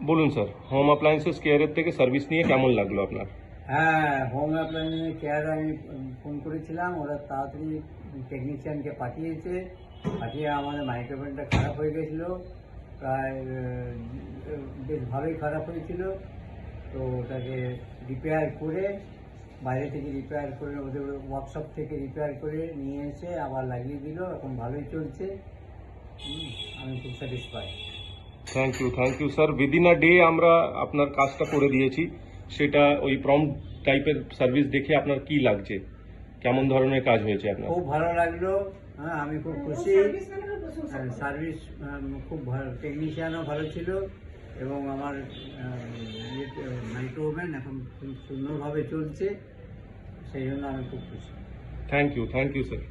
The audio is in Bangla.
বলুন স্যার, হোম অ্যাপ্লায়েন্সেস কেয়ারের থেকে সার্ভিস নিয়ে কেমন লাগলো আপনার? হ্যাঁ, হোম অ্যাপ্লায়েন্স কেয়ার আমি ফোন করেছিলাম, ওরা তাড়াতাড়ি টেকনিশিয়ানকে পাঠিয়ে আমাদের মাইক্রোফোনটা খারাপ হয়ে গেছিলো, প্রায় বেশ ভালোই খারাপ হয়েছিল। তো ওটাকে রিপেয়ার করে, বাইরে থেকে রিপেয়ার করে, ওদের ওয়ার্কশপ থেকে রিপেয়ার করে নিয়ে এসে আবার লাগিয়ে দিল। এখন ভালোই চলছে। আমি খুব satisfy. Thank you sir. Within a day আমরা আপনার কাজটা করে দিয়েছি। সেটা ওই প্রম্পট টাইপের সার্ভিস দেখে আপনার কি লাগছে? কেমন ধরনের কাজ হয়েছে আপনার? খুব ভালো লাগলো। হ্যাঁ, আমি খুব খুশি। সার্ভিস খুব ভালো, টেকনিশিয়ানও ভালো ছিল, এবং আমার মাইক্রো ওভেন এখন খুব সুন্দরভাবে চলছে, সেই জন্য আমি খুব খুশি। Thank you sir.